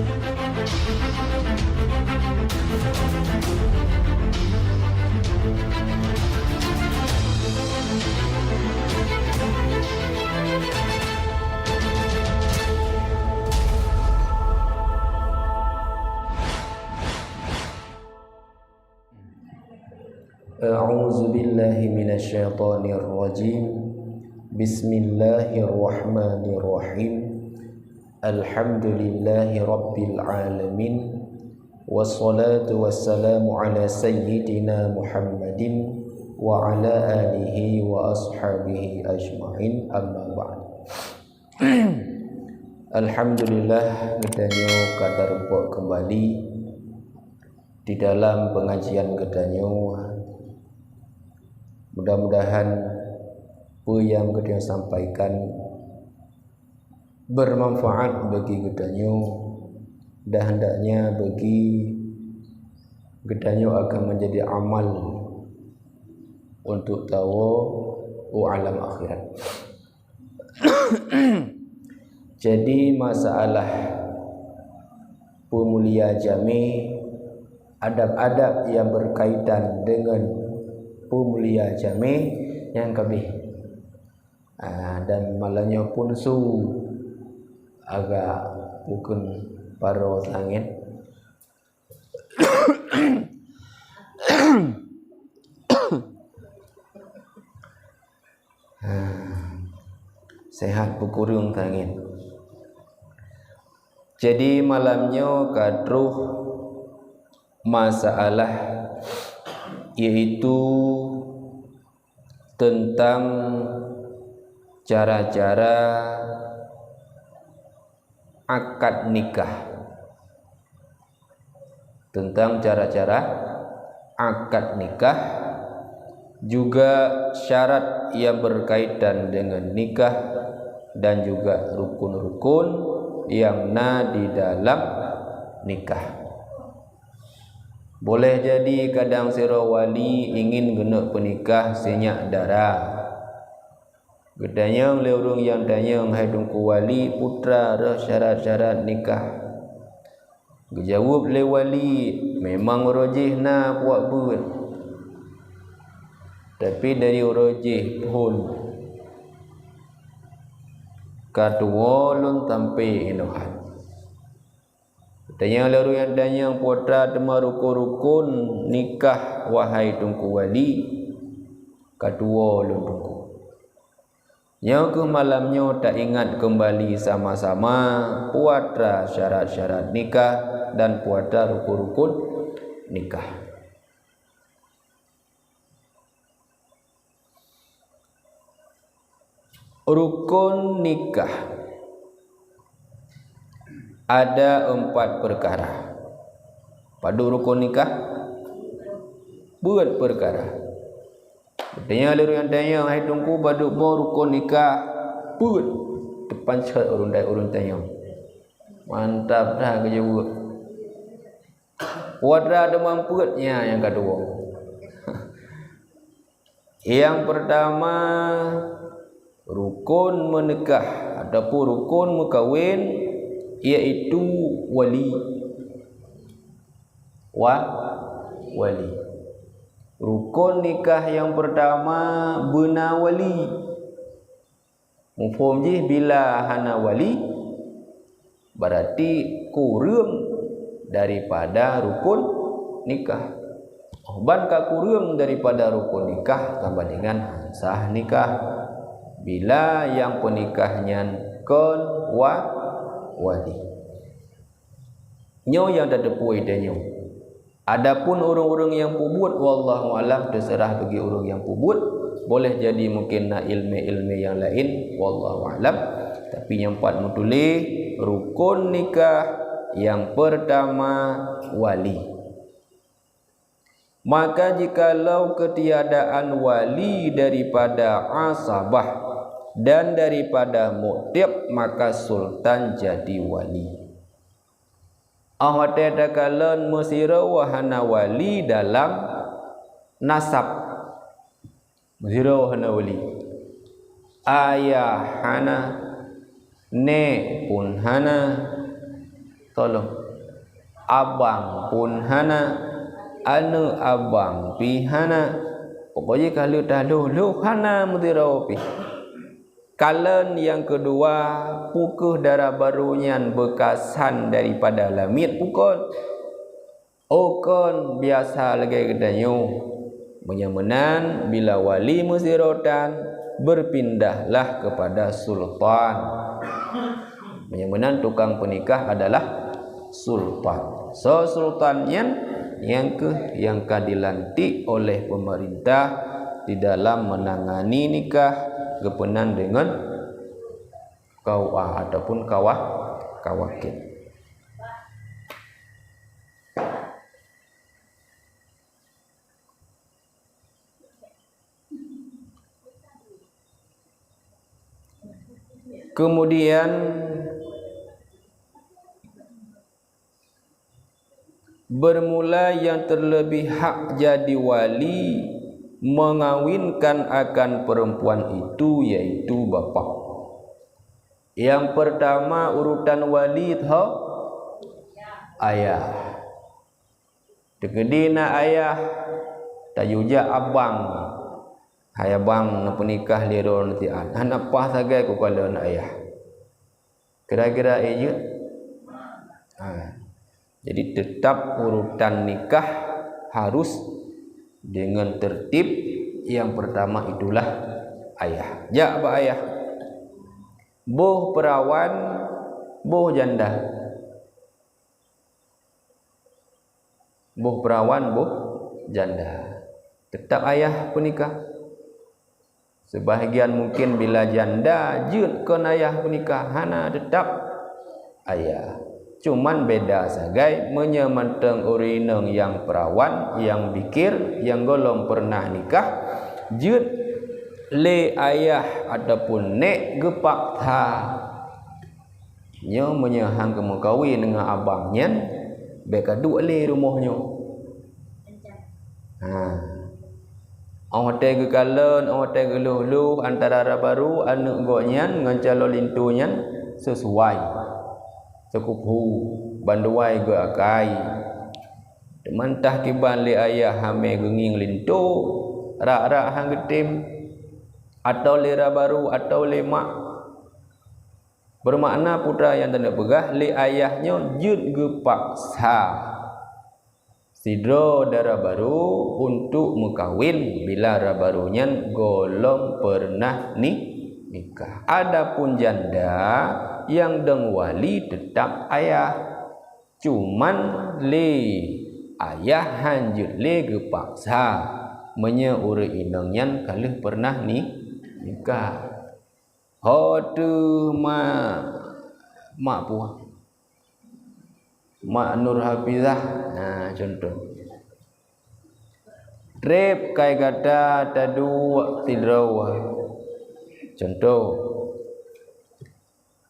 A'udzu billahi minasyaitonir rajim. Bismillahirrahmanirrahim. Alhamdulillahi rabbil alamin. Wassalatu wassalamu ala sayyidina Muhammadin wa ala alihi wa ashabihi ajma'in, amma ba'd. Alhamdulillah, gedanyo kadar buat kembali di dalam pengajian gedanyo. Mudah-mudahan apa yang gedanyo sampaikan bermanfaat bagi gedanyo, dan hendaknya bagi gedanyo akan menjadi amal untuk tahu alam akhirat. Jadi masalah pemulia jami, adab-adab yang berkaitan dengan pemulia jami yang kami dan malahnya pun agak bukan paro sangin. Sehat bukurung sangin. Jadi malamnya kadruh masalah yaitu tentang cara-cara akad nikah. Tentang cara-cara akad nikah, juga syarat yang berkaitan dengan nikah, dan juga rukun-rukun yang di dalam nikah. Boleh jadi kadang sira wali ingin guna penikah senyak darah. Gedanya le urang yang tanya haidung ku wali putra dah syarat-syarat nikah. Gejawab le wali memang rojih na puak buat. Tapi dari rojih pun kadua lun tampi inohan. Tanya lalu yang tanya putra tema rukun-rukun nikah wahai tungku wali kedua lun tungku. Yang ke malamnya tak ingat kembali sama-sama putra syarat-syarat nikah dan putra rukun-rukun nikah. Rukun nikah ada 4 perkara. Pada rukun nikah buat perkara. Tanya lalu yang tanya hai tungku baduk mau rukun nikah buat depan syarat urun tanya. Mantap dah kerja buat. Wadra ada mampunya yang kedua. Yang pertama rukun menikah ataupun rukun mekawin, iaitu wali. Wali. Rukun nikah yang pertama bena wali. Mufhum je bila hana wali berarti kurang daripada rukun nikah. Ban ka kurang daripada rukun nikah tambah dengan sah nikah bila yang penikahnya kon wali. Nyo yang dah depui danyo. Adapun orang-orang yang pubut wallahu alam terserah bagi orang yang pubut, boleh jadi mungkin ilmu-ilmu yang lain wallahu alam. Tapi yang 4 mutuli rukun nikah yang pertama wali. Maka jikalau ketiadaan wali daripada asabah dan daripada mu'tib, maka sultan jadi wali. Ahwate dakalan musira wahana wali dalam nasab. Musira wahana wali. Ayah hana, ne pun hana, tolong abang pun hana, anu abang pi hana, pokoknya kalau dah lu hana mudirau pi. Kalen yang kedua pukuh darah barunya bekasan daripada lamit pukul okon biasa lagi kedanyu menyamenan bila wali musirotan berpindahlah kepada sultan. Menyamenan tukang penikah adalah sultan. So sultannya yang dilantik oleh pemerintah di dalam menangani nikah gepenan dengan KUA ataupun kawakil. Kemudian bermula yang terlebih hak jadi wali mengawinkan akan perempuan itu yaitu bapa. Yang pertama urutan wali itu ayah. Tegedina ayah tayuja abang. Hai abang nak nikah liro nanti anak apa sagai ku kalau nak ayah. Kira-kira aja. Jadi tetap urutan nikah harus dengan tertib. Yang pertama itulah ayah. Jak apa ayah? Boh perawan, boh janda. Boh perawan, boh janda. Tetap ayah penikah. Sebahagian mungkin bila janda jut kon ayah penikah, hana tetap ayah. Cuman beda sagai menyemanteng urineng yang perawan, yang bikir, yang golong pernah nikah, jut le ayah ataupun nek gepak tha. Nyo menyahang ke mengkawin dengan abangnya, beka duk le rumahnya. Orang tega kalen, orang tega luluh antara baru anak goknya dengan calon lintunya sesuai. Sekupu banduai ke akai. Mentah kiban le ayah hame genging lintu, rak-rak hang getim atau lera baru atau le mak. Bermakna putra yang tanda pegah le ayahnya jut gepaksa sidro darah baru untuk mengkawin bila darah barunya golong pernah nikah. Adapun janda yang deng wali tetap ayah, cuman le ayah hanjut le gepaksa menyeuri inangnya kalau pernah nikah. Hotu mak puah mak Nur Hafizah. Contoh rep kai kata tadu tidraw. Contoh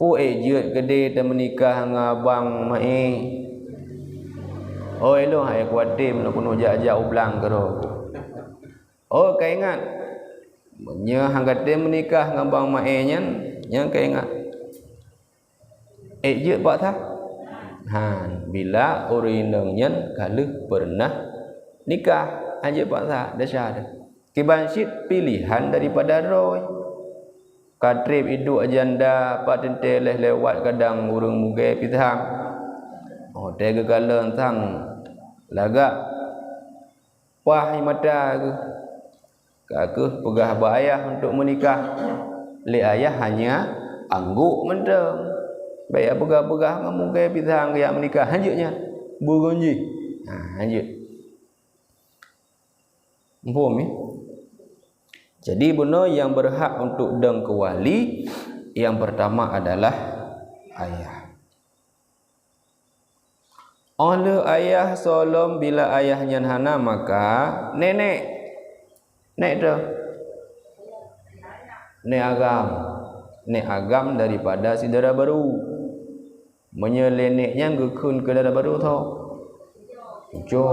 ejut gede ta menikah dengan abang mai. Oh elo hai kuatim nak kuno jak-jak ublang kero. Oh kai ingat nya hang gede menikah dengan abang mai nya kai ingat. Ejut pak tha. Bila urinengnya kalau pernah nikah aja pak tha dasar. Kibansit pilihan daripada roy. Katrib hidup janda pak tente lewat kadang urung muge pitang. Oh tega galeng tang lagak pah mata ke. Kaku pegah bayah untuk menikah. Le ayah hanya angguk mendem. Baik pegah-pegah muge pitang yang menikah hanjutnya. Bugonji. Hanjut. Mpom Jadi benar yang berhak untuk deng ke wali yang pertama adalah ayah. Oleh ayah solom bila ayahnya hana maka nenek. Nek tu. Nek agam. Nek agam daripada si darah baru. Menyeleneknya gekun ke darah baru tau. Cucu.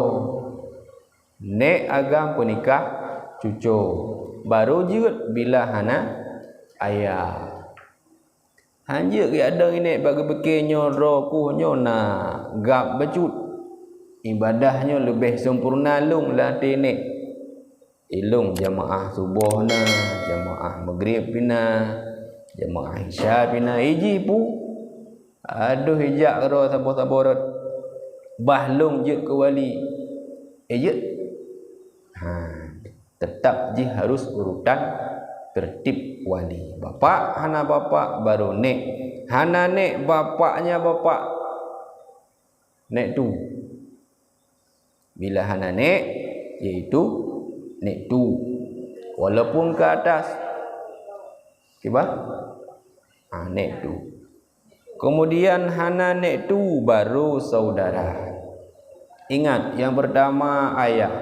Nek agam penikah cucu. Baru juga bila hana ayah. Hanya ke ada ini bagi bekenya rokuhnya nak gap becut. Ibadahnya lebih sempurna lung lah tinik. Ilung jamaah subuh na, jamaah maghrib pina, jamaah isya pina iji pu. Aduh hijak ro sabo-saborot. Bahlung jut ke wali. Jut. Tetap ji harus urutan tertib wali. Bapak hana bapak baru nek. Hana nek bapaknya bapak. Nek tu. Bila hana nek iaitu nek tu. Walaupun ke atas. Kiba? Nek tu. Kemudian hana nek tu baru saudara. Ingat yang pertama ayah.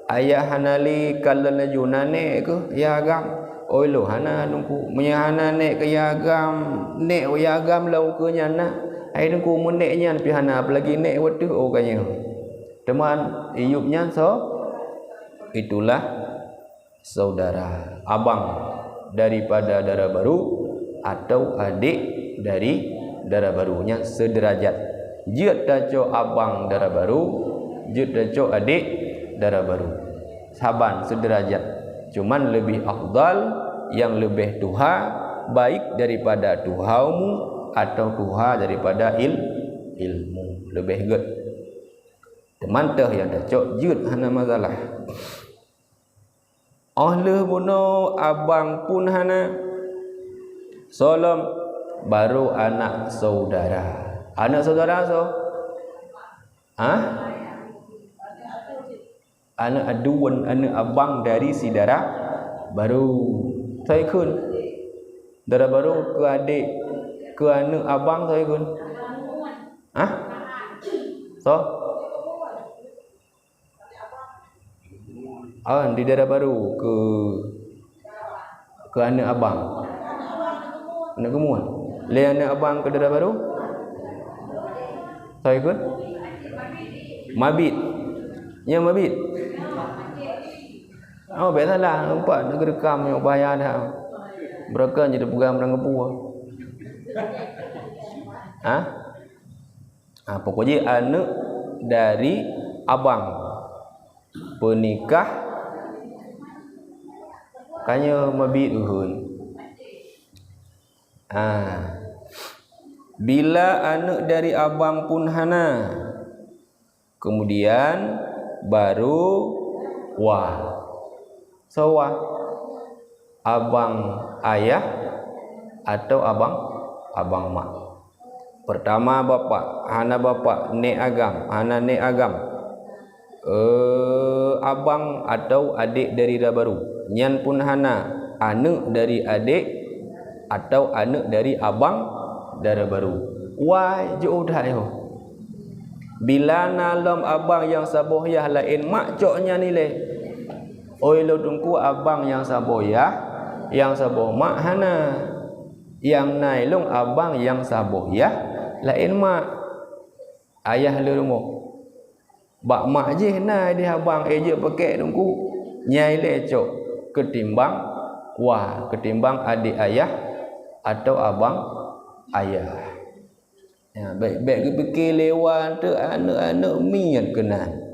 Ayah hanali kalau najunane ke ya agam. Oi lo hana nungku menyahana nek ke ya agam. Nek ya agam lau ke nyana. Ai nungku meneknya pi hana apalagi nek wetu oh kanya. Teman iyupnya so itulah saudara, abang daripada darah baru atau adik dari darah barunya sederajat. Jut daco abang darah baru, jut daco adik darah baru. Saban sederajat. Cuman lebih afdal yang lebih tuha baik daripada tuhaumu atau tuha daripada ilmu. Lebih good. Teman teh yang daco jut hana masalah. Oleh buno abang pun hana solam baru anak saudara. Anak saudara so? Anak aduan, anak abang dari si darah baru. Saya kun darah baru ke adik ke anak abang saya kun. So? Di darah baru ke anak abang. Anak kemuan. Le anak abang ke darah baru? Saya kun? Mabit. Yang mabit. Oh, biasalah nampak nak rekam yang bahaya dah. Mereka jadi pegang orang kepua. Pokoknya anak dari abang penikah kanya mabit uhun. Bila anak dari abang pun hana, kemudian baru wah. So wah, abang ayah atau abang mak. Pertama bapak, hana bapak nek agam, hana nek agam. Abang atau adik dari darah baru. Nyan pun hana anak dari adik atau anak dari abang darah baru. Wah, jauh dah yo. Bila nalom abang yang sabohyah lain mak coknya nilai. Oi lo tungku abang yang sabohyah, yang saboh mak hana. Yang nailung abang yang sabohyah lain mak. Ayah lo rumah. Bak mak je na dia abang je pakai tungku. Nyai lecok ketimbang adik ayah atau abang ayah. Baik-baik fikir lewat tu anak-anak mian kenan.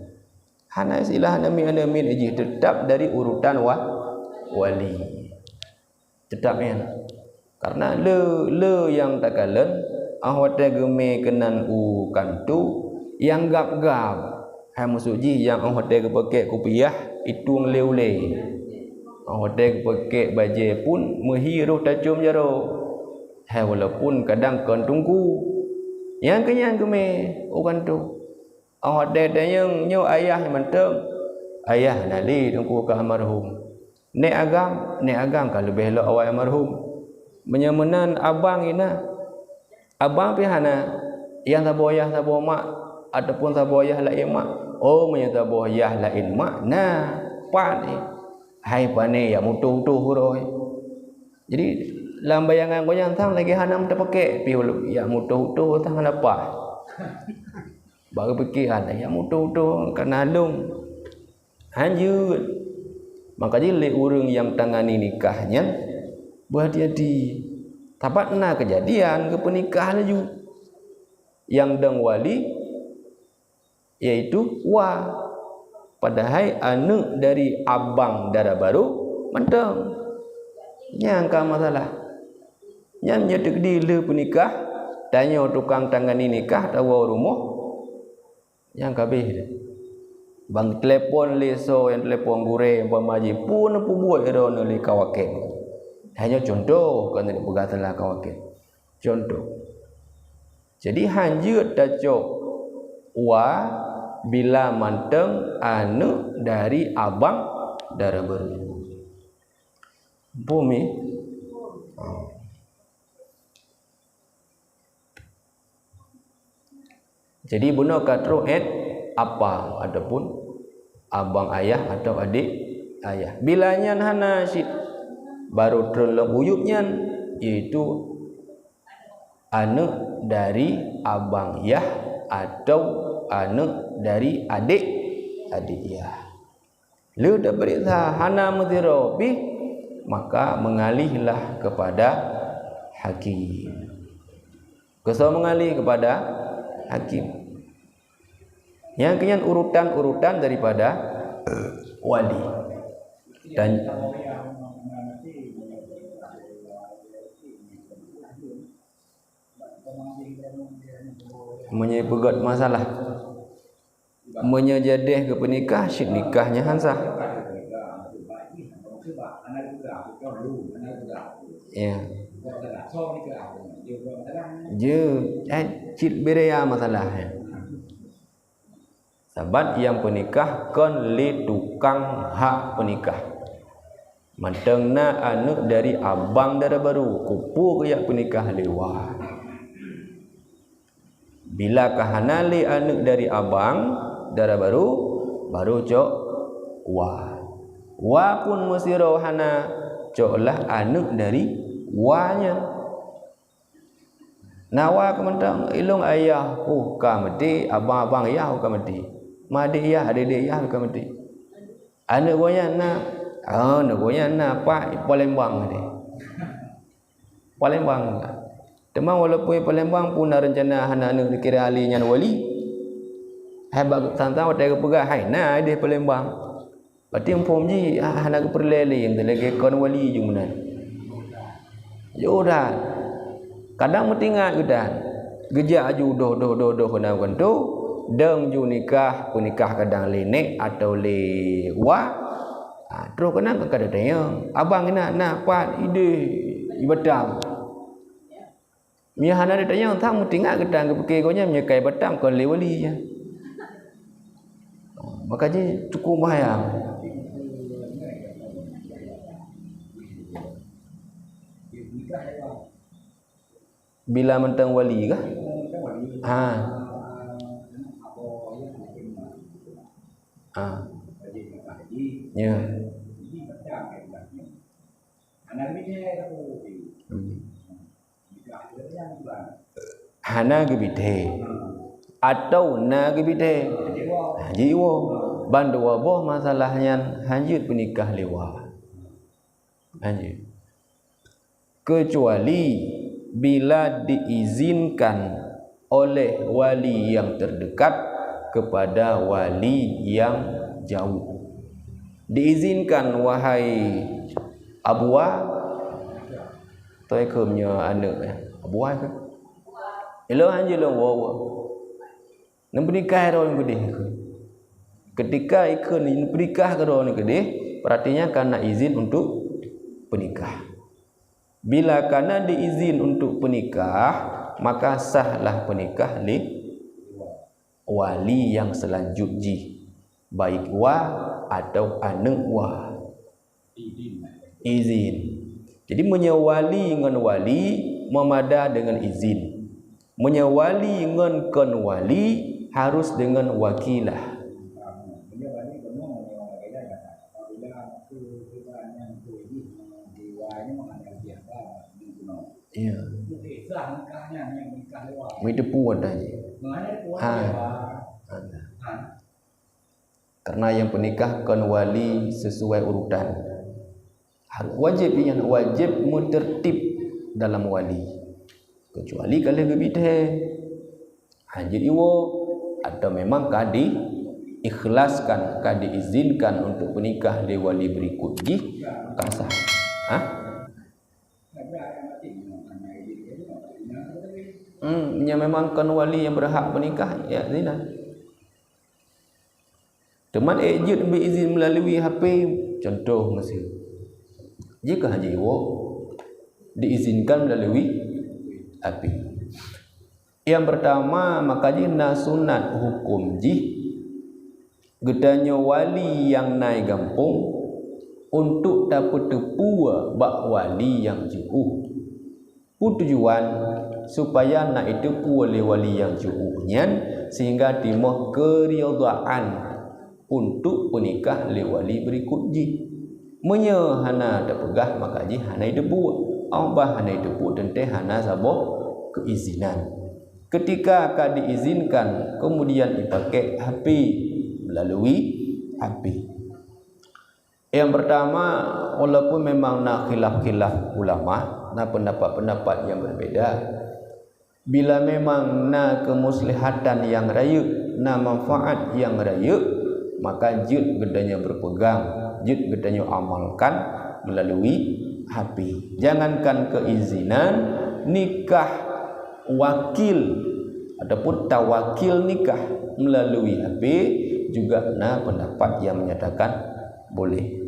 Hana silah hana mian aja tetap dari urutan wali. Tetap ya. Karena le yang takalan ahwate geme kenan u kantu yang gap-gap. Hai musuji yang ahwate ke pakai kopiah itu ngeleu-le. Ahwate ke pakai baju pun mehiruh tajum jaro. Hai walaupun kadang kan tunggu yang kenyang keme orang tu. Ahwate yang nyo ayah menteng. Ayah nali tunggu ke almarhum. Nek agam kalau lebih lo awal almarhum. Menyamanan abang ina. Abang pihana yang saboyah saboh mak ataupun saboyah lain mak. Oh menyata boyah lain mak. Nah, pan ni. Hai pane ya mutu-mutu huroi. Jadi dalam bayangan ko yang tang lagi hanam terpakai pi ya mutu-mutu tang apa. Baru pikiran ya mutu-mutu kana lung. Hanjut. Makanya le urang yang tangani nikahnya berhati-hati. Tapat na kejadian ke penikah laju yang deng wali iaitu wa, padahal anak dari abang dara baru mentang nyangka masalah nyamnya tegdi le penikah tanya tukang tangani nikah tawa rumah yang kabeh bang telepon leso yang telepon gure pamaji pun buat ero le kawaken hanya contoh kan ni pegatalah kawaken contoh jadi hanjut dacok wa bila manteng anu dari abang dara baru bumi jadi bunuh katro apa adapun abang ayah atau adik ayah bilanya hana syid baru terlebih uyupnya yaitu anak dari abang yah atau anak dari adik yah lu dah berita hana mudhirobi maka mengalihlah kepada hakim mengalih kepada hakim yang kemudian urutan-urutan daripada wali dan menyepegat masalah menyejadeh ke penikah syid nikahnya hansah ya je cid berea masalahnya sahabat yang penikah kon li tukang hak penikah mantengna anak dari abang dara baru kupu kayak penikah lewa bila kahana li anak dari abang dara baru cok wa pun mesti rohana coklah anak dari wanya nawa kementang ilung ayah kamedi abang ayah kamedi madi ayah adik ayah kamedi anak gonya na anak gonya na pak Palembang ni Palembang temang walaupun Palembang pun ada rencana anak-anak dikira ahli nyan wali hebat tantang ada pegah hai na dia Palembang berarti empom ji anak perlele yang lagi kon wali jumnan Yudan kadang metingat yudan gejak aju doh kena kantu deng ju nikah penikah kadang lenek atau lewa terus kena kada tayang abang nak pat ide ibadam miahana dia tayang thang metingat kadang kepikir konya menyekai batam kon lewali ya makanya cukup bahaya bila mentang wali kah? Ya. Hana gebide atau na gebide jiwa bandu boh masalahnya hanjut penikah lewa hanjut kecuali bila diizinkan oleh wali yang terdekat kepada wali yang jauh diizinkan wahai abuah toi kemnya anak abuah ke elo anjil wo nan bernikah ro gede ketika ikun bernikah ro gede berartinya karena izin untuk penikah. Bila karena diizin untuk penikah, maka sahlah penikah li wali yang selanjutnya, baik wa atau anak wa. Izin. Jadi menyewali dengan wali memada dengan izin. Menyewali dengan kon wali harus dengan wakilah. Ya. Itu pun aja. Karena yang penikah kon wali sesuai urutan. Wajib yang wajib mutertib dalam wali, kecuali kalau gebite hajit iwo atau memang kadi ikhlaskan, kadi izinkan untuk menikah di wali berikut ji kasah. Ya memang kan wali yang berhak menikah ya zina. Teman ejut ambil izin melalui HP contoh Mesir. Jika haji iwo diizinkan melalui HP. Yang pertama makanya sunat hukum ji gedanya wali yang naik kampung untuk dapat tepua bak wali yang jauh. Tujuan supaya nak itu oleh wali yang jauhnya sehingga timah keridaan untuk menikah le wali berikut ji. Menye hana dapegah maka ji hana debu. Abah hana debu tente hana sabo keizinan. Ketika akan diizinkan kemudian dipakai HP melalui HP. Yang pertama walaupun memang nak khilaf-khilaf ulama, nak pendapat-pendapat yang berbeda, bila memang nak kemuslihatan yang raya, nak manfaat yang raya, maka jut gedanya berpegang, jut gedanya amalkan melalui HP. Jangankan keizinan, nikah wakil ataupun tawakil nikah melalui HP juga nak pendapat yang menyatakan boleh.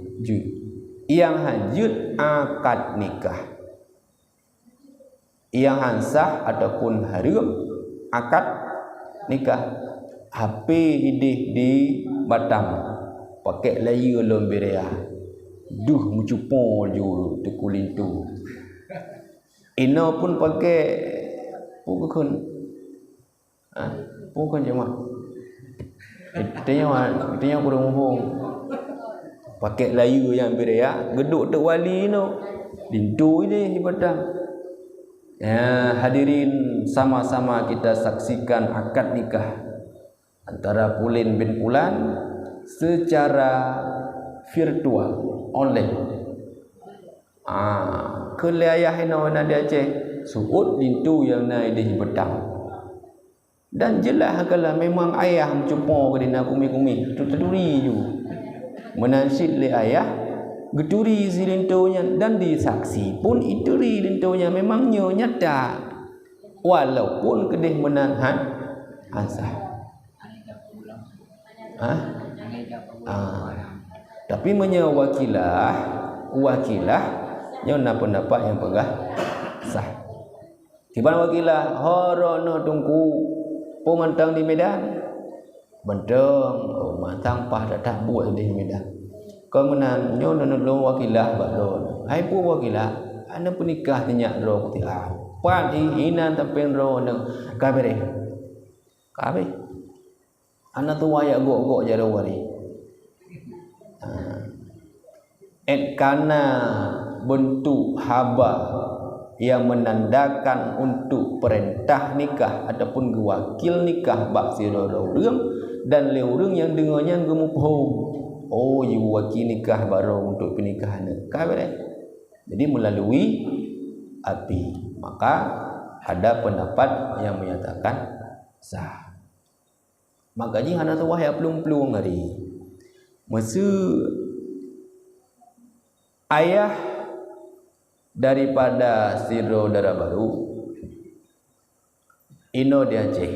Yang hajut akad nikah, yang hansah ataupun haram akad nikah, HP idih di Batam pakai layu lomberea duh mucupol ju tekulintu ino pun pakai pukun pukun jemaah itanya kurang hong pakai layu yang berea geduk tek wali no lintu ini di Batam. Ya, hadirin sama-sama kita saksikan akad nikah antara Pulin bin Pulan secara virtual online. Kelayah ino na dia Aceh suut lintu yang naik di Batam. Dan jelas kalau memang ayah mencupo ke dina kumi-kumi tu terduri ju. Menansid le ayah geturi si lintunya dan disaksi pun ituri lintunya memangnya nyata walaupun kedih menahan asah. Tapi menyewakilah nyona pendapat yang pegah sah. Tiba wakilah horono tungku pemantang di Medan benteng matang pah dak buat di Medan. Kemudian nyo nolong wakilah balon. Hai pu wakilah ana penikah tinyak ro kutia. Pan hinan tapen ro ne kabere. Kabe. Ana tu waya gok-gok jaro wari. Karena bentuk haba yang menandakan untuk perintah nikah ataupun gewakil nikah bak sira urang dan le urang yang dengannya gemupoh. Oh, you wakil nikah baru untuk pernikahan. Jadi melalui api. Maka ada pendapat yang menyatakan sah. Makanya hana tu wahai pelung-pelung hari. Masa ayah daripada siro dara baru ino di Aceh.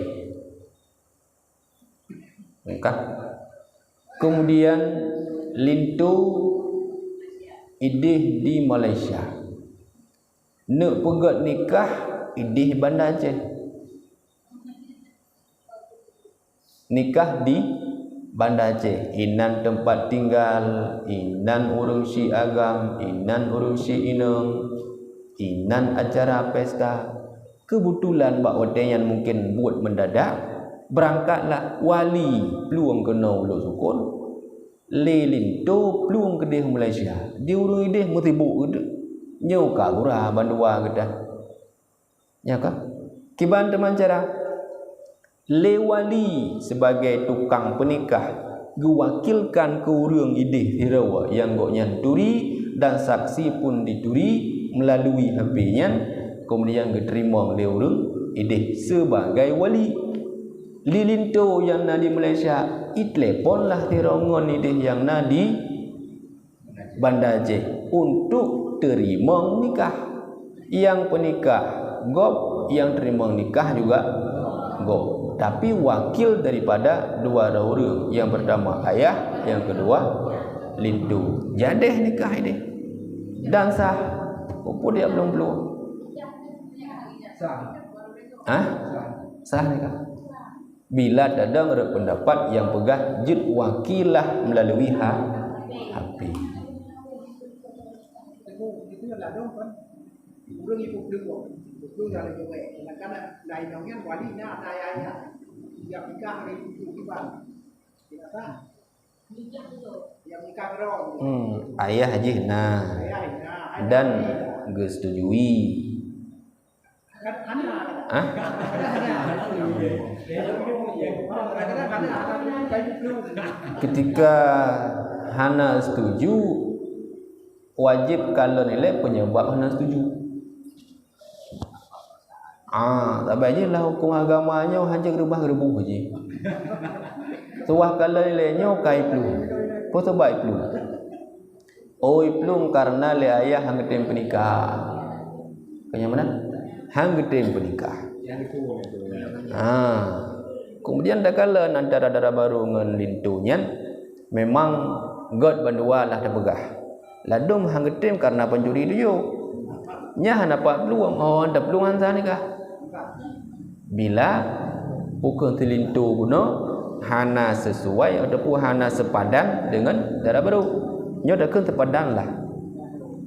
Kemudian lintu idih di Malaysia. Nak pegat nikah idih Bandar Aceh. Nikah di Bandar Aceh. Inan tempat tinggal, inan urusi agam, inan urusi inang, inan acara pesta. Kebetulan bak yang mungkin buat mendadak. Berangkatlah wali peluang kena uluk sukun lelin tu peluang kedih Malaysia dia urung idih mutibuk gitu nyo ka gurah bandua gitu ya ka kiban teman cara le wali sebagai tukang penikah gewakilkan ke urang idih hirawa yang goknya turi dan saksi pun dituri melalui HP-nya kemudian diterima oleh orang idih sebagai wali. Lilinto yang na di Malaysia iteleponlah tirongon idih yang na di Bandar Aceh untuk terima nikah. Yang penikah gop, yang terima nikah juga gop, tapi wakil daripada dua orang. Yang pertama ayah, yang kedua lintu. Jadi nikah ini dan sah. Apa dia belum sah nikah. Bila ada pendapat yang pegah jid wakilah melalui HP. Itu là đâu kan? Urang ibu dulu dari Jawa. Karena lain orangnya wali na ayahnya. Yang nikah dari ibu kiban. Tidak sah. Yang nikah berong. Ayah aja nah. Dan gesetujui. Ketika hana setuju, wajib kalau nilai penyebab hana setuju. Tak baik lah hukum agamanya hanya gerubah-gerubuh je. Tuah kalau nilainya kai plum. Kau sebab plum. Plum karena le ayah hang tem penikah. Kanya mana? Hang tem penikah. Kemudian dah kala antara darah baru dengan lintunya memang God bandua lah dah pegah. Ladum hang tem karena pencuri dia. Nya dapat peluang, ada peluang sana nikah. Bila pukul telintu guna hana sesuai ataupun hana sepadan dengan darah baru. Nya dah kan terpadan lah.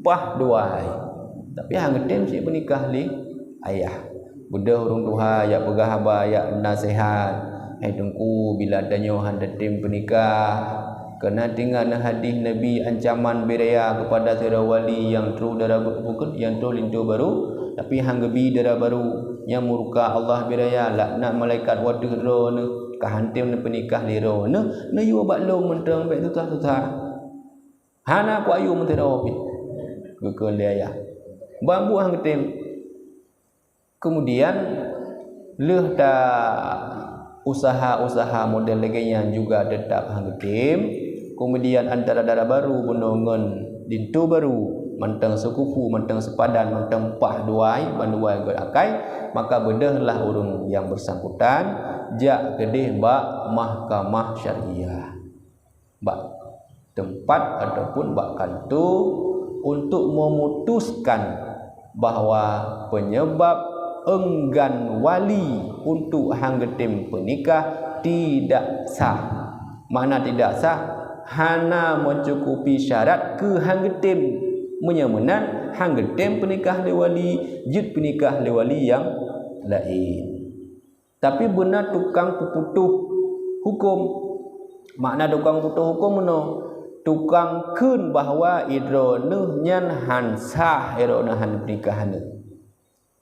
Pah dua hari. Tapi hang tem si menikah li ayah. Budak orang Tuhan ya pegah abah ya nasihat. Hai tungku bila adanya handa tim penikah kena tinggal hadis Nabi ancaman beraya kepada saudara wali yang tru darah bukan yang tru lintu baru tapi hang gebi darah baru yang murka Allah beraya laknat malaikat waduh ro ne kahantim ne penikah liro ne yu baklong mentang baik tutah hana ku ayu mentera opit gekon dia bambu hang tim. Kemudian leh usaha-usaha model lainnya juga tetap hang tim. Kemudian antara darah baru benongan dintu baru mentang sekufu mentang sepadan mentang pah duai banduai gerakai maka bedahlah urang yang bersangkutan jak kedih bak mahkamah syariah. Bak tempat ataupun bak kantu untuk memutuskan bahawa penyebab enggan wali untuk hang getim penikah tidak sah. Mana tidak sah? Hana mencukupi syarat ke hang getim menyemenan hang getim penikah le wali, jid penikah le wali yang lain. Tapi benar tukang puputuh hukum. Makna tukang putuh hukum mana? Tukang kun bahawa idroneh nyan han sah idroneh han penikah ane.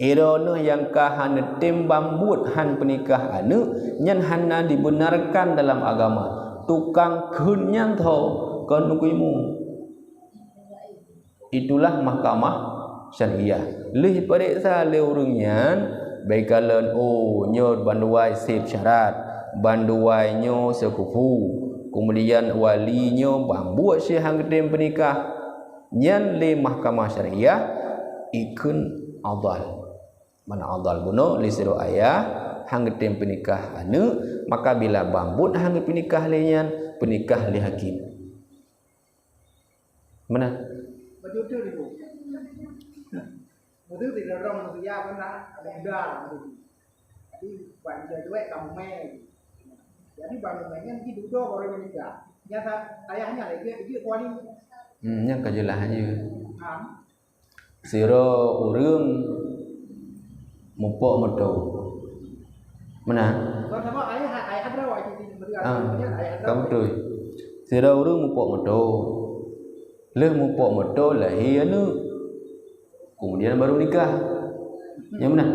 Irona yang kahan tim bambut han penikah anu nyan hana dibenarkan dalam agama. Tukang kunyan tho kon kuimu. Itulah mahkamah syariah. Lih periksa le urungan baikalan nyor banduai sip syarat, banduai nyo sekufu. Kemudian walinyo bambut si hang tim penikah. Nyan le mahkamah syariah ikun adal. Mana adal buno lisiro ayah hang tem penikah anu maka bila bambut hang penikah lenyan penikah li hakim. Mana? Betul ibu. Betul tidak orang manusia pernah ada muda. Jadi bangsa juga kamu main. Jadi bangsa mainnya itu dua orang menikah. Nyata ayahnya lagi dia kuali. Yang kejelahannya. Siro urang mupok medo. Mana? Sama ayah berapa itu kamu tu. Sira urang mupok medo. Le mupok medo lahir anu. Kemudian baru nikah. Yang mana?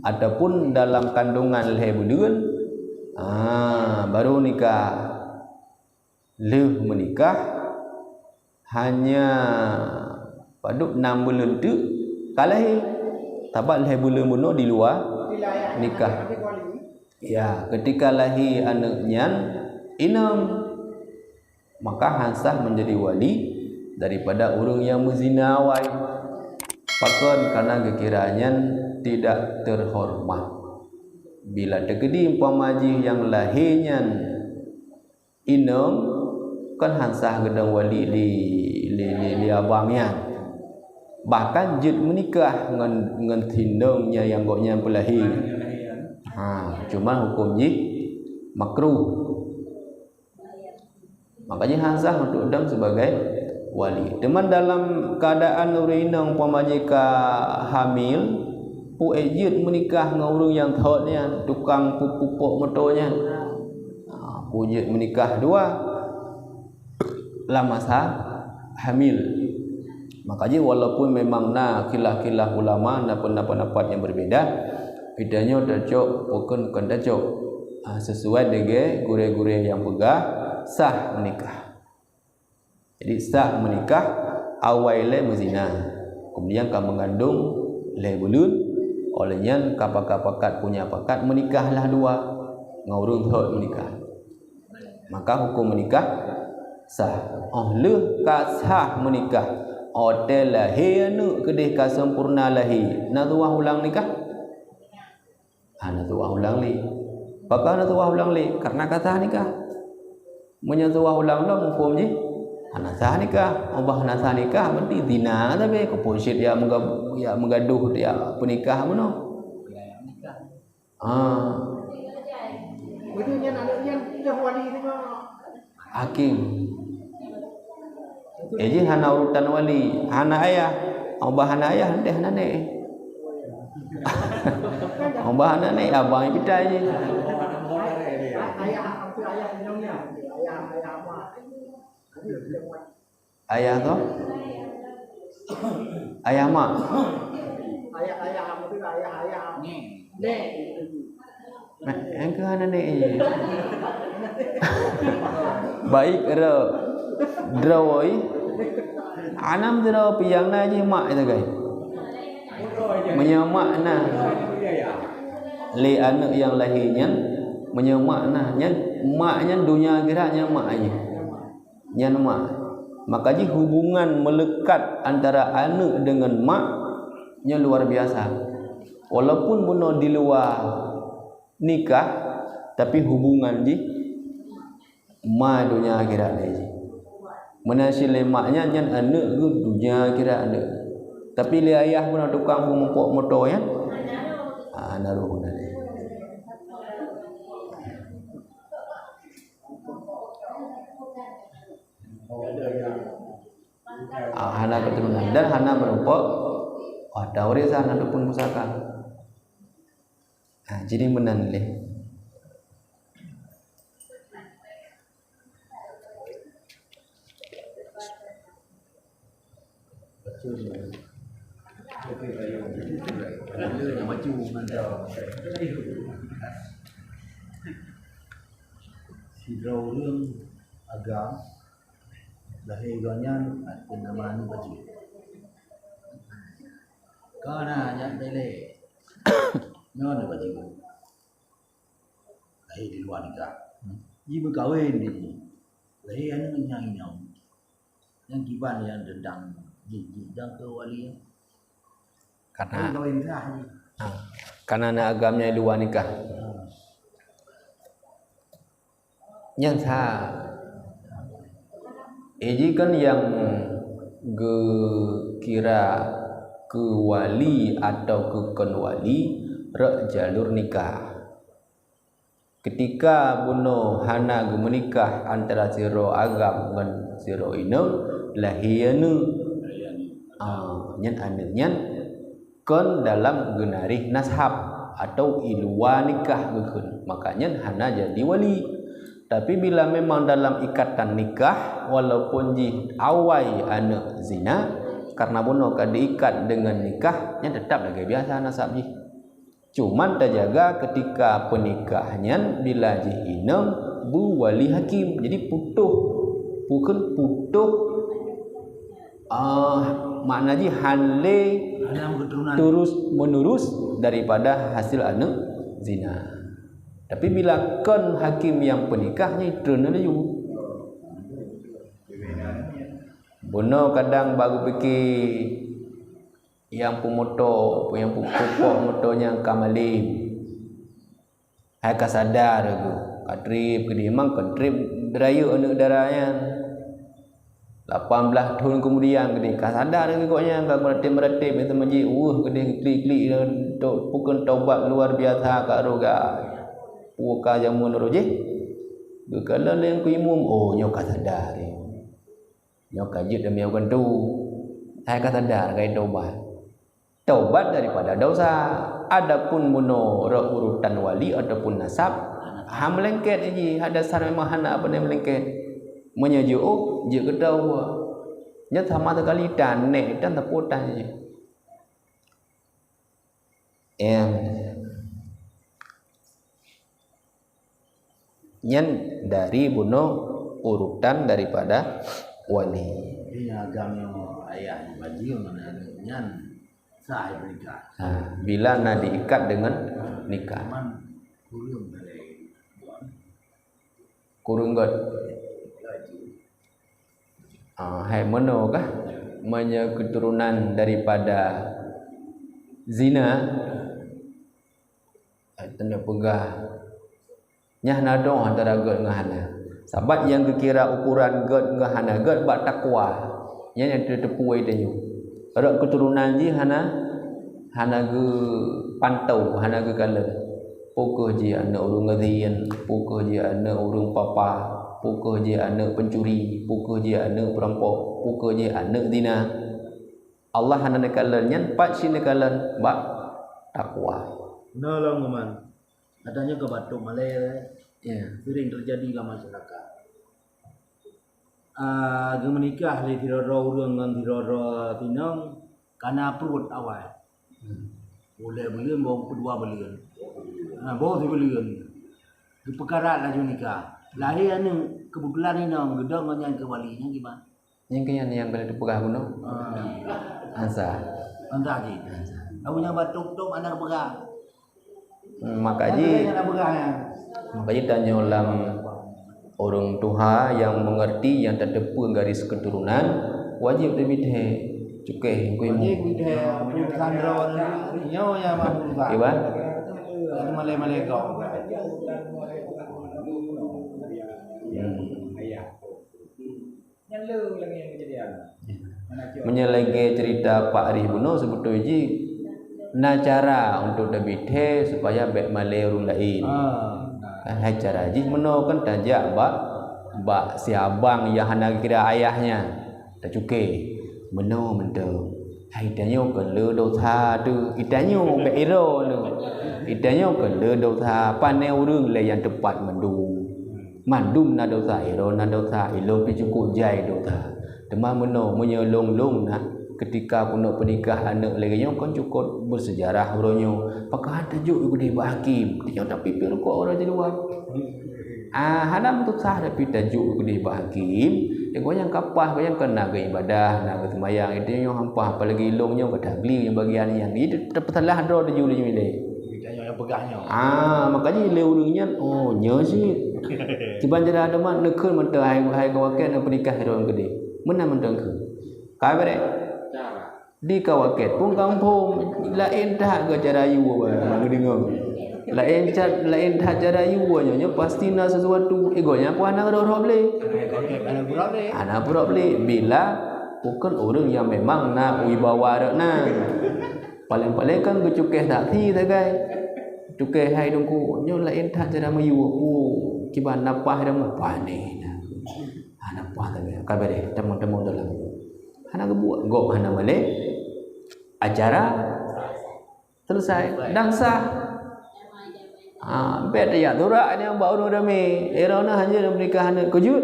Ataupun dalam kandungan lahir bulan. Baru nikah. Le menikah hanya paduk 6 bulan tu kalahir. tabat lahir bulan di luar wilayah nikah. ada wali. Ya, ketika lahir anaknya inam, maka hansah menjadi wali daripada orang yang berzina awal. Pakon karena kekiranya tidak terhormat. Bila terjadi umpamaji yang lahirnya inam, kan hansah gedang wali li abangnya. Bahkan jid menikah dengan tindongnya yang goknya pelahir. Cuma hukumnya makruh. Makanya hansah untuk dang sebagai wali. Teman dalam keadaan urinang pamajika hamil, pu ejid menikah dengan orang yang thotnya, tukang pupuk motornya. Pu ejid menikah dua lah masa hamil. Makanya walaupun memang khilaf ulama dan pendapat yang berbeda, bedanya dacok bukan dacok sesuai dengan gure-gure yang pegah sah menikah. Jadi sah menikah awalnya berzina, kemudian kan mengandung le bulan, olehnya kapak-kapakat punya pakat menikahlah dua ngurung hak menikah, maka hukum menikah sah. Sah menikah hotel lahir anak kedih ka sempurna lahir nak tuah ulang nikah. Nak tuah ulang li. Bakal nak tuah ulang li karena kata nikah. Menyentuh ulang hukum je. Anak sah nikah, obah anak sah nikah berarti zina tapi keposit dia menggaduh dia penikah mana? Betulnya anaknya dah wali dengan hakim. Jadi hana urutan wali, hana ayah, obah hana ayah deh nenek. Obah nenek abang kita je. Ayah tu? Ayah mak? Ayah betul ayah. Nek. Engkau nenek je. Baik drawoi. Anam draw piang na je mak itu guys. Menyemak nah. Li anak yang lahirnya menyemak nah, maknya dunia geraknya mak aja. Yang mak. Makanya hubungan melekat antara anak dengan maknya luar biasa. Walaupun bunuh di luar nikah, tapi hubungan di mak dunia akhirat aja. Menasil maknya yang anak ke dunia akhirat anak. Tapi li ayah pun tukang pemupuk motor ya. Naruh nade. Hana keturunan dan hana berupa ada warisan ataupun pusaka. Jadi menanleh. Sidraw รื่องagam lahir ganyan at pinamanu baju. Kana yan dele. Nyon na baju. Lahir di luar nikah. Ji berkahwin di lahir anu nyang-nyang. Yang kiban yang dendang jidang ke wali. Karena kawin sah. karena anak agamanya di luar nikah. Yang sah. Ini kan yang kira ke wali atau ke kon wali rak jalur nikah. Ketika bunuh hana menikah antara siro agam dan siro ino lahianu nyen anaknya kon dalam genarih nashab atau ilwa nikah gekun. Makanya hana jadi wali. Tapi bila memang dalam ikatan nikah, walaupun di awal anak zina, karena bunuh diikat dengan nikahnya tetap lagi biasa nasab ji. Cuman terjaga ketika penikahnya bila ji inam bu wali hakim. Jadi bukan putuh makna ji hanle Anak keturunan terus menerus daripada hasil anak zina. Tapi bila kon hakim yang penikahnya itu nelayu. Bono kadang baru fikir yang pemotor, yang pupuk motornya kamalim. Hai kasadar aku. Katrip ke dia memang katrip beraya anak darahnya. 18 tahun kemudian ke dia kasadar ke koknya kau meratip itu majik ke dia klik-klik untuk pukul taubat luar biasa kat roga. Puka jamun roje. Kalau yang ku imum nyo kasadar. Nyo kajut demi aku tu. Hai kasadar kai taubat. Taubat daripada dosa. Adapun menurut urutan wali ataupun nasab, melengket je. Ada sar memang hana apa yang melengket. Menyejuk je kedau. Nya sama sekali tanek dan teputan je. Nyan dari bunuh urutan daripada wali. Ini agamnya ayah bagi mana nyan. Sah bernikah. Bila nak diikat dengan nikah. Kurung god. Hai mono kah? Manya keturunan daripada zina. Tanda pegah. Nyah nado antara god dengan hana. Sabat yang kira ukuran god dengan hana god bak takwa. Yang tertepuai dia. Ada keturunan je hana ge pantau, hana ge kala. Pokok je anak urang ngadian, pokok je anak urang papa, pokok je anak pencuri, pokok je anak perampok, pokok je anak zina. Allah hana kala nyan pat sine kala bak takwa. Nolong man. Adanya ke Batuk Malay Ya. sering terjadi dalam masyarakat. Dia menikah oleh tiroro urang dengan tiroro tinong karena perut awal. Boleh belian bawa kedua belian. Bawa tiga belian. Di perkara laju nikah. Lahir anu kebetulan ini nong gedong dengan ke walinya gimana? Yang kian yang boleh dipegah bunuh. Ansa. Entah je. Aku yang batuk tu anak pegah. Makaji tanya ulang orang tua yang mengerti yang terdepan garis keturunan wajib dibidhe cukai kuimu. Wajib dibidhe sandro nyo yang mampu. Iba? Malay kau. Menyelenge cerita Pak Arif Buno sebetulnya na cara untuk dibidhe supaya baik Malay orang lain. Hai cara ji meno kan tajak bak si abang yang hana kira ayahnya tak cukai meno mendo hai tanyo kele dosa tu itanyo be iro lu itanyo kele dosa pane urang le yang tepat mandum na dosa iro na dosa ilo pi cukup jai dosa tema meno menyelong-long na ketika punak pernikah anak lagi yang kan cukup bersejarah bronyo pakah tajuk gede hakim dia tak pipir kok orang jadi luar hana betul sah tapi tajuk gede hakim dia goyang kapah goyang kena ke ibadah nak ke sembahyang itu yang hampah apalagi ilongnya pada beli yang bagian yang ini terpesalah ada tajuk dia milih yang pegahnya makanya leurungnya nya sih tiban jada ada mak nekun mentah hai kawakan pernikah orang gede mana mentang ke kai bare di kawaket pun kampung lain dah ke cara yu bang dengar lain dah cara yu nya pasti na sesuatu egonya apa anak roh boleh anak pura boleh bila bukan orang yang memang nak wibawa na paling-paling kan kecukai tak thi tak kai cukai hai dongku nya lain dah cara mayu kiban napah dah apa ni napah tak kai bare temu-temu dalam hana kebuat gok hana balik acara selesai dan sah bet ya turak ni baru rame erona hanya menikah hana kejut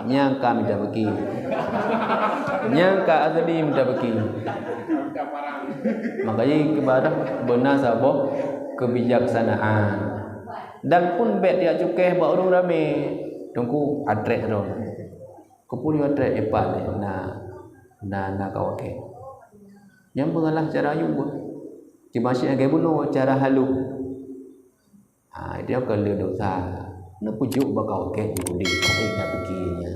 nyangka minta bagi nyangka asli minta bagi makanya kepada benar sabo kebijaksanaan dan pun bet dia cukai baru rame tunggu atrek ron kepuli atrek epat na kawake Yang pengalah cara juga. Ki masih agak bunuh cara halus. Dia kalau dosa. Nak pujuk bakal ke judi kau nak fikirnya.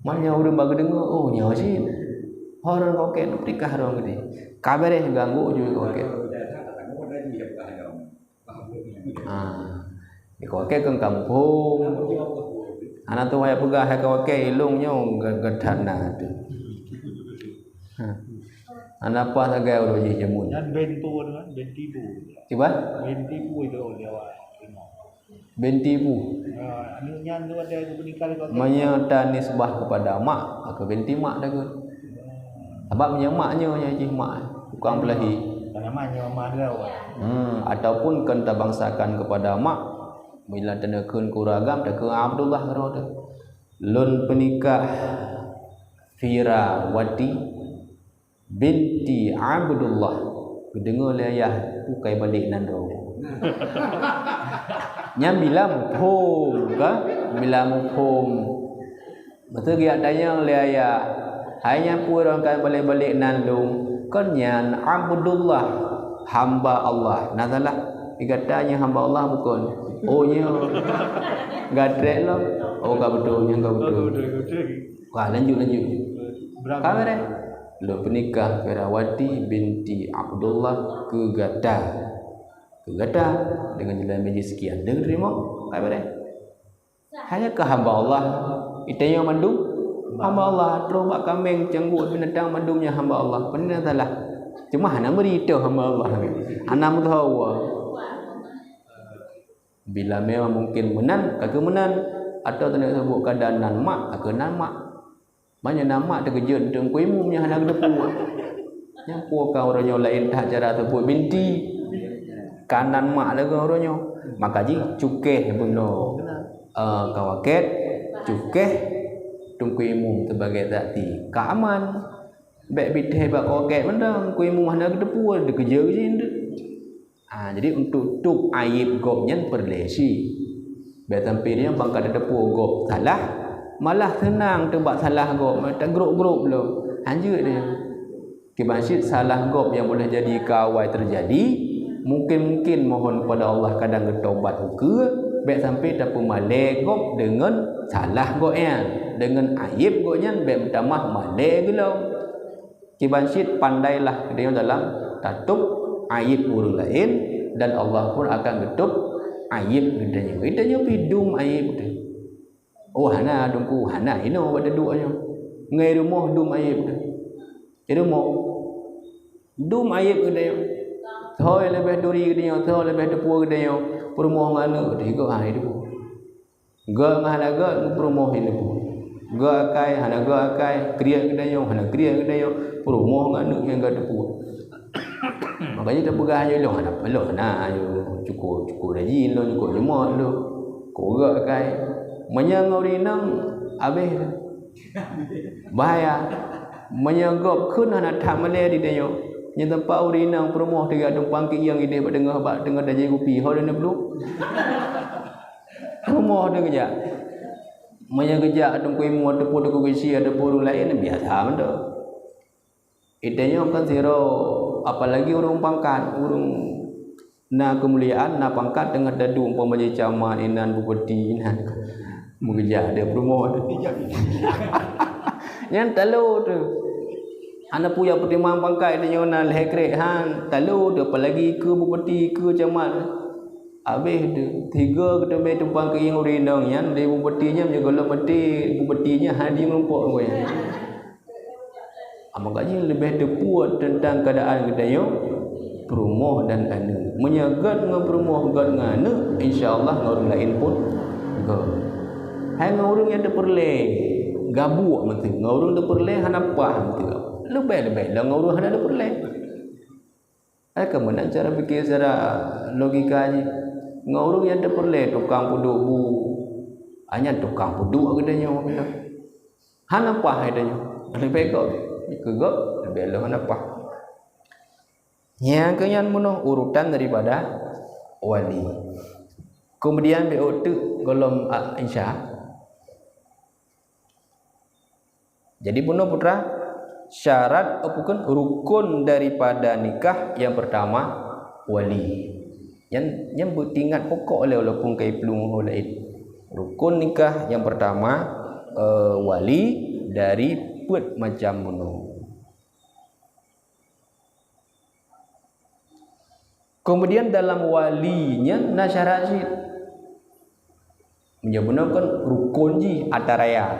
Mana orang baru dengar oh nyawa sih. Orang kau ke nak nikah orang gede. Kabar ganggu juga kau ke. Kau ke kan kampung. Anak tu ayah pegah kau ke ilungnya gedana tu. Anak apa tak gaya orang je jamun. Yan bento kan, bentipu. Cuba? Bentipu itu dia. Bentipu. Anu nyan tu ada bernikah kau. Menyata nisbah kepada mak, aku benti mak dah ke. Sebab punya maknya je mak, bukan belahi. Namanya mak dia. Ataupun kenta bangsakan kepada mak bila tenekeun kuragam tak ke Abdullah roda. Lun penikah Firawati binti Abdullah. Kedengar ayah pukai balik nando. Nyam bilang home ka bilang home betul dia tanya le ayah hanya purang kan balik-balik nandung kan nyan Abdullah hamba Allah nazalah dikatanya hamba Allah bukan oh nya gadrek lah oh enggak betul wah lanjut berapa deh lo penikah Firawati binti Abdullah ke Gada dengan jalan majlis sekian. Dia terima apa dia? Hanya ke hamba Allah. Itanya mandum hamba Allah. Terobak kambing canggut binatang mandumnya hamba Allah. Benar salah. Cuma hana beritahu hamba Allah. Hana tahu. Bila memang mungkin menan, kagak menan atau tidak sebut keadaan nan mak, kagak nan mak. Banyak nama terkejut dengan kuimumnya hana depu. Yang puaka orangnya lain tak cara sebut binti. Kanan mak lagi orangnya maka ji cukeh bunuh kawaket cukeh tungku imum sebagai zakti keaman baik biteh bak kawaket mendang ku imum hana depu de kerja je jadi untuk tuk aib gopnya perlesi baik sampai dia bangka de depu gop salah malah senang tebak salah gop tak grup-grup lo anjur dia kibasyid salah gop yang boleh jadi kawai terjadi mungkin mohon kepada Allah kadang bertaubat ke baik sampai tak pemalekop dengan salah gonya dengan aib gonya baik bertamah malek gelau kibansyid pandailah dia dalam tatup aib orang lain dan Allah pun akan getup aib gedanya pidum aib tu oh hana dungku hana ino pada duanya ngai rumah dum aib tu rumah dum aib gedanya thôi lebih duri dia thôi lebih depu dia perumoh ngana dia ha itu ga ngana ga perumoh ini bu ga akai hana ga akai kriya dia hana kriya dia perumoh ngana yang ga depu makanya tak pegah je lo hana lo na ayo cukup rajin lo cukup jemaah lo ko ga akai menyangau rinang habis bahaya menyagop kun hana tak male di dia yang tempat urinang perumoh tiga tumpang ke yang ide dengar dajai kopi hol ni belum perumoh dia kerja maya kerja ada kuimu ada pun ada kesi ada puru lain biasa benda idenya kan zero apalagi urung pangkat urung na kemuliaan na pangkat dengan dadu umpama jadi camat inan bupati inan bekerja ada perumoh yang talu tu anak punya pertimbangan pangkat dia nyona lekrek han talu dia apalagi ke bupati ke camat habis dia tiga ketembe tumpang ke yang urindang yan dia bupatinya menjaga lepati bupatinya hadi menumpuk kowe makanya lebih tepuat tentang keadaan gedaya perumoh dan anu menyagat dengan perumoh gad ngana insyaallah orang lain pun go hang orang yang terperle gabuk mesti ngorong terperle hanapah mesti lebih lah ngurus ada perleh. Kemudian cara fikir secara logikanya ngurus yang ada perleh tukang puduk bu, hanya tukang puduk gedenya bila. Hanapah gedenya, lebih kegok lebih lah hanapah. Yang kenyan muno urutan daripada wali. Kemudian beotu golom insya. Jadi bunuh putra syarat bukan rukun daripada nikah yang pertama wali. Yang bertingkat pokok oleh walaupun kai pelung oleh rukun nikah yang pertama wali dari put macam mono. Kemudian dalam walinya na syarat sih menyebutkan rukun ji ataraya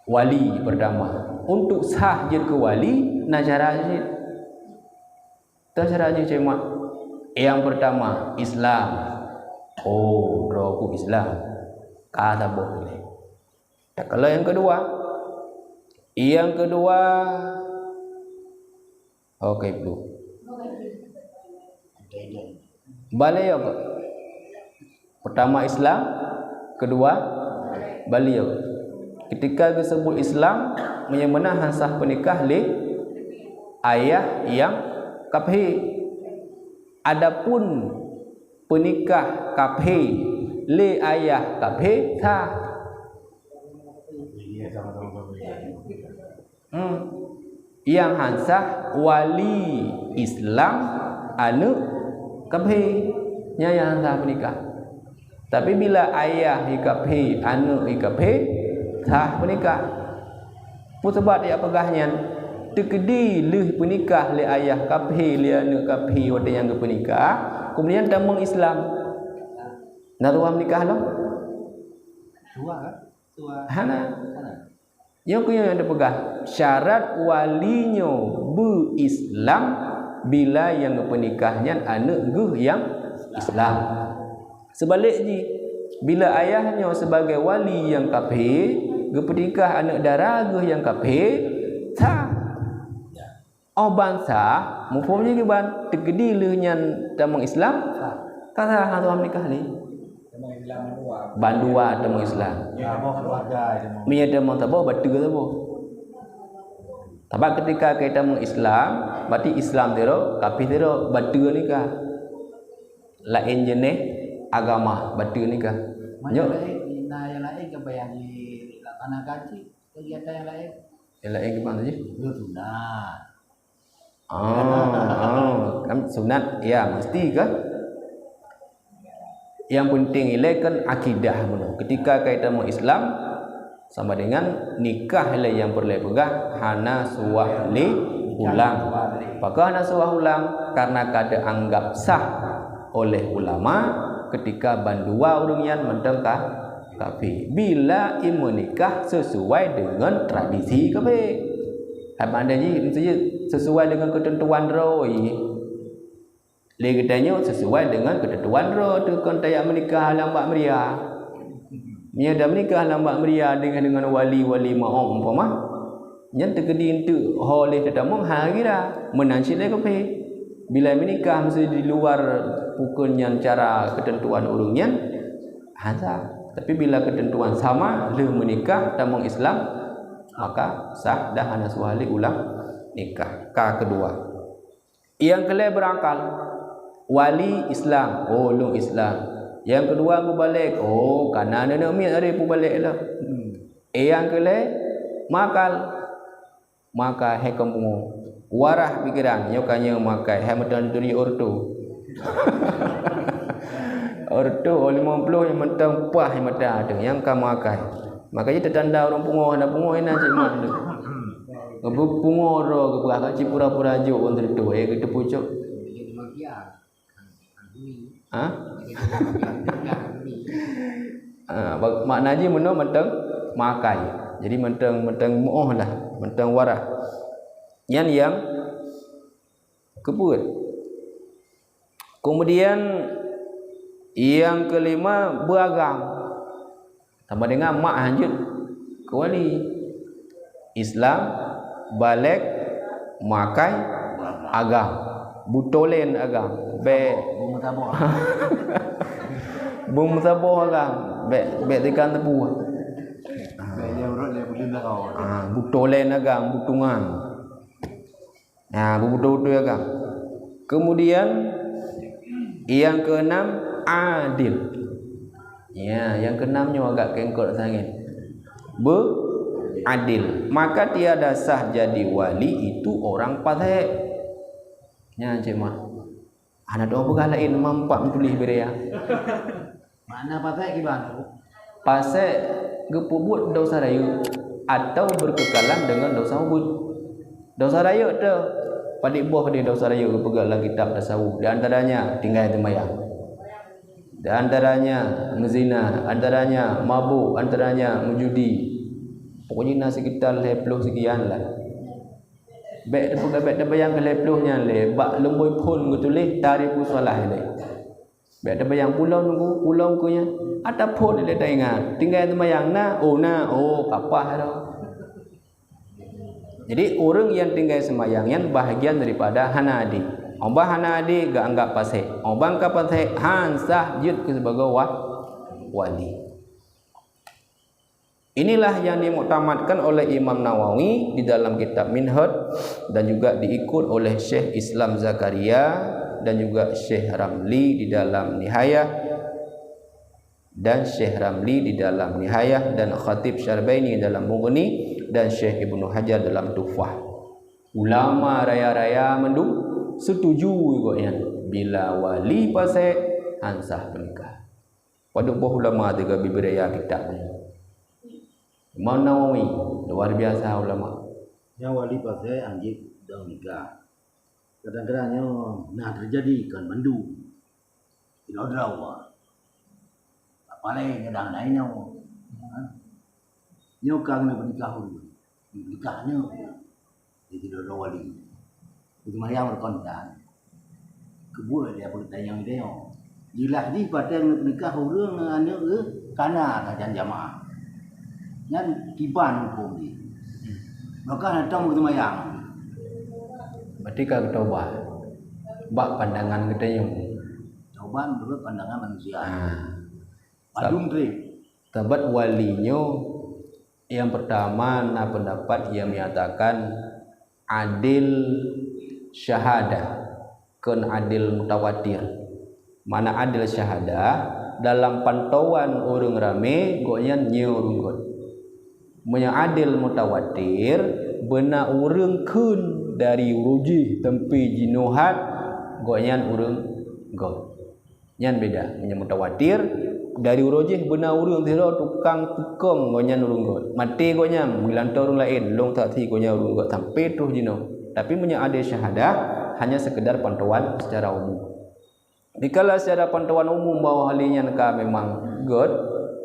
wali pertama. Untuk sah je ke wali na syarat sih. Syarat je cuma yang pertama Islam. Oh, roku Islam. Kata boleh. Kalau yang kedua okey bu. Balai apa? Pertama Islam, kedua balik. Ketika disebut Islam, menyemena hansah penikah le ayah yang kafir. Adapun penikah kafir le ayah kafir sah. Yang hansah wali Islam anu kafir nya yang hansah menikah. Tapi bila ayah kafir anu kafir sah menikah. Pun sebab dia pegahnya tekedi leh penikah le ayah kafir le anu kafir wada yang penikah kemudian damang Islam. Naruah menikah lo? Tua. Hana. Yang yang ada pegah syarat walinya berislam bila yang penikahnya anak guh yang Islam. Sebaliknya bila ayahnya sebagai wali yang kafir, gepenikah anak dara guh yang kafir, sah. Oh bangsa, mufumnya ke ban tegedi lehnya damang Islam, kata hatu nikah ni. Bandua damang Islam. Ya, mau keluarga itu. Mia damang tabo batu tabo. Tapi ketika kita Islam, berarti Islam tero, kafir tero batu nikah. Lain jenis agama batu nikah. Macam lain, yang lain kebayang dilaksanakan sih kegiatan yang lain. Yang lain gimana sih? Itu sunat. Kan sunat ya mesti kan. Yang penting ialah kan akidah mono. Ketika kita Islam sama dengan nikah ialah yang perlu pegang hana suah li ulang. Apakah hana suah ulang? Karena kada anggap sah oleh ulama ketika bandua urungnya mendengkah kafir. Bila menikah sesuai dengan tradisi kafir. Ada je mesti sesuai dengan ketentuan roi. Lagi katanya sesuai dengan ketentuan roh tu kan tayak menikah lambat meriah. Nya dah menikah lambat meriah dengan wali-wali maom umpama. Nya terkedi untuk oleh tetamong hari dah menansi lagi kafir. Bila menikah mesti di luar pukulnya cara ketentuan urungnya hasa. Tapi bila ketentuan sama le menikah tamong Islam maka sah dah hana suali ulang nikah. Kedua. Yang kelima berakal wali Islam, oh lu Islam. Yang kedua berbalik, oh karena nak miat hari berbalik lah. Yang kelima maka hai kamu warah pikiran nyokanya makai hai medan duri ortu. Ortu 50 yang mentang pah yang mata ada yang kamu makai. Makanya tertanda orang pungoh ada pungoh enak cik mak tu. Ngebu pungoh ro ke belakang cik pura-pura jo untuk tu kita pucuk. Ha? Maknanya meno mentang makai. Jadi mentang muoh lah, mentang warah. Yang kebut. Kemudian yang kelima beragam. Sama dengan mak hanjut ke wali. Islam, balik, makai, agam. Butolen agam. Bung taboh agam. Be tekan tebu. Dia urut dia boleh nak kau. Butolen agam, butungan. Butu-butu agam. Kemudian yang keenam adil. Ya, yang keenamnya agak kengkot sangat. adil, maka tiada sah jadi wali itu orang fasik. Nya cik mah. Ana doa begalain mampak tulis berea. Mana pasal gimana? Fasik gepubut dosa raya atau berkekalan dengan dosa ubud. Dosa raya tu padik buah dia dosa raya pegang kitab tasawuf. Di antaranya tinggal sembahyang. Di antaranya menzina, antaranya mabuk, antaranya menjudi. Pokoknya nasi kita 10 sekian lah. Baik dia bayang ke 10-nya le, bak lemboi pun betulis tarifu solah le. Baik dia bayang pulau ku nya. Ada pun dia tak ingat. Tinggal sembahyang oh kapah dah. Jadi orang yang tinggal sembahyang bahagian daripada hanadi. Obah hanadi gak anggap pasai. Obang ka pasai hansah jud ke sebagai wali. Inilah yang dimuktamadkan oleh Imam Nawawi di dalam kitab Minhaj dan juga diikut oleh Syekh Islam Zakaria dan juga Syekh Ramli di dalam Nihayah dan Syekh Ramli di dalam Nihayah dan Khatib Syarbaini dalam Mughni dan Syekh Ibnu Hajar dalam Tuhfah. Ulama raya-raya mendung setuju ikutnya bila wali pasai ansah menikah. Pada buah ulama tiga bibraya kitabnya. Imam Nawawi luar biasa ulama. Yang wali pasai anjing dah nikah. Kadang-kadangnya nah terjadi kan mandu. Tidak ada awak. Apalagi kadang lainnya. Nyokang nak menikah dulu. Nikahnya dia tidak ada wali. Itu mayang berkontan. Kebuat dia bertanya dia. Jelas di paten menikah orang anak kana kajian jamaah. Yang kiban hukum ni. Maka datang begitu mayang. Berarti kalau taubat, bak pandangan kita yang Taubat menurut pandangan manusia. Padung trip. Tabat walinyo yang pertama pendapat yang menyatakan adil syahadah kun adil mutawatir. Mana adil syahadah dalam pantauan orang ramai gonya nyeurung god. Menya adil mutawatir benar urang kun dari rujih tempi jinuhat gonya urang god. Nyan beda. Menya mutawatir dari rujih benar urang tiro tukang gonya urang god. Mati gonya melantau orang lain long tak thi gonya urang god sampai tuh jino. Tapi menya adil syahadah hanya sekedar pantauan secara umum. Dikala secara pantauan umum bahwa halinya ka memang god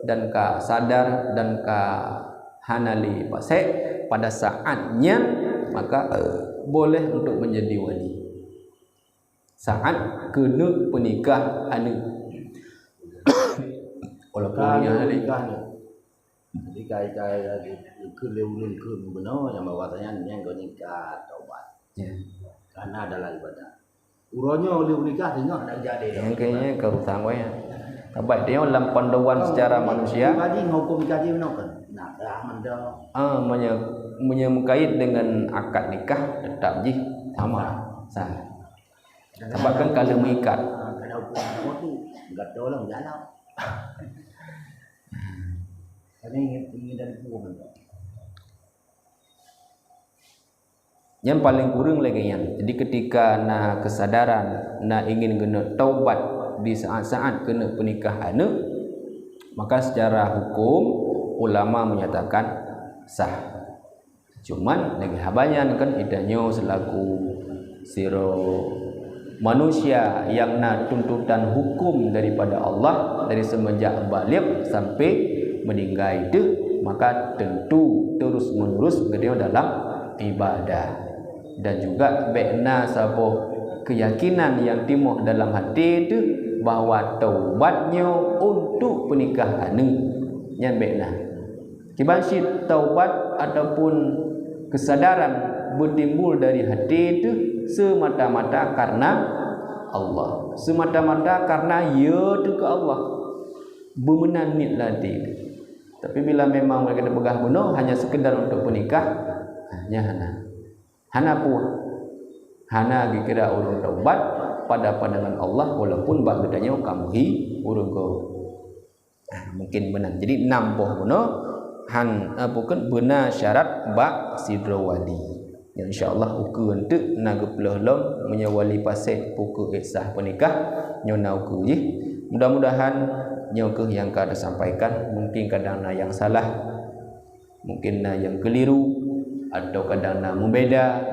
dan ka sadar dan ka hanali pasai pada saatnya maka boleh untuk menjadi wali. Saat kena penikah anu. Walaupun nikahnya. Jadi kai-kai ke leulun ke benar yang bahwasanya yang kau nikah taubat. Ya. Karena adalah ibadah. Uranya oleh nikah tengok nak jadi. Yang kayaknya kerutan we. Tabat dia dalam panduan secara manusia. Tadi hukum kaji benar kan? Nah, dah manda. Menyangkait dengan akad nikah tetap jih sama sah. Sebab kan kalau mengikat Kalau hukum tu enggak tahu lah jalan. Ini ingin dari hukum kan. Yang paling kurang lagi yang. Jadi ketika na kesadaran na ingin kena taubat di saat-saat kena pernikahan, maka secara hukum ulama menyatakan sah. Cuman lagi habanyan kan idanyo selaku siro manusia yang na tuntutan hukum daripada Allah dari semenjak balik sampai meninggal itu, maka tentu terus menerus dia dalam ibadah. Dan juga bekna sabo keyakinan yang timbul dalam hati itu bahawa taubatnya untuk pernikahan yang bekna. Kibansi taubat ataupun kesadaran bertimbul dari hati itu semata-mata karena Allah. Semata-mata karena ya itu ke Allah. Bermenanit latih. Tapi bila memang mereka berpegah bunuh hanya sekedar untuk pernikah, hanya hana pun hana dikira urung taubat pada pandangan Allah walaupun bak gedanya kamu hi urung go. Mungkin benar. Jadi 6 boh bunuh bukan benar syarat bak sidro wali. Yang insya-Allah uku untuk naga pelolong menyawali pasal pukul sah pernikah nyona uku je. Mudah-mudahan nyokeh yang kada sampaikan mungkin kadang yang salah, mungkin yang keliru atau kadang membeda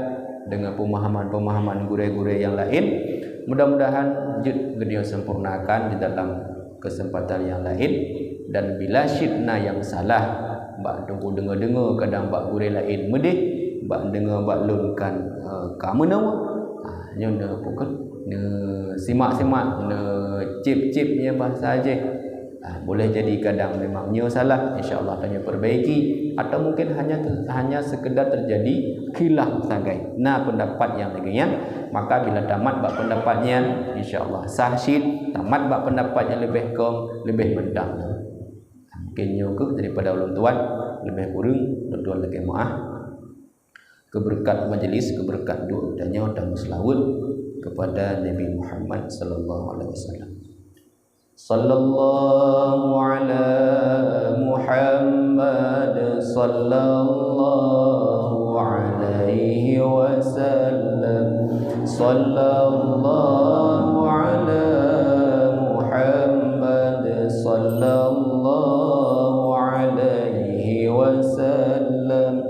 dengan pemahaman-pemahaman guru-guru yang lain. Mudah-mudahan jud gedio sempurnakan di dalam kesempatan yang lain. Dan bila syidna yang salah bak tunggu dengar-dengar kadang bak guru lain medih bak dengar bak lunkan kamu nama nyonya pukul ne simak-simak ne cip-cipnya bahasa aja. Boleh jadi kadang memang nyo salah, insya-Allah akan perbaiki, atau mungkin hanya sekedar terjadi khilaf sagai. Nah pendapat yang lainnya, maka bila tamat bab pendapatnya, insya-Allah sah syid, tamat bab pendapat yang lebih mendang. Mungkin nyo ke daripada ulun tuan lebih kurang tuan lagi maaf. Keberkat majlis, keberkat doa dan selawat kepada Nabi Muhammad sallallahu alaihi wasallam. Sallallahu ala Muhammad sallallahu alaihi wasallam. Sallallahu ala Muhammad sallallahu alaihi wasallam.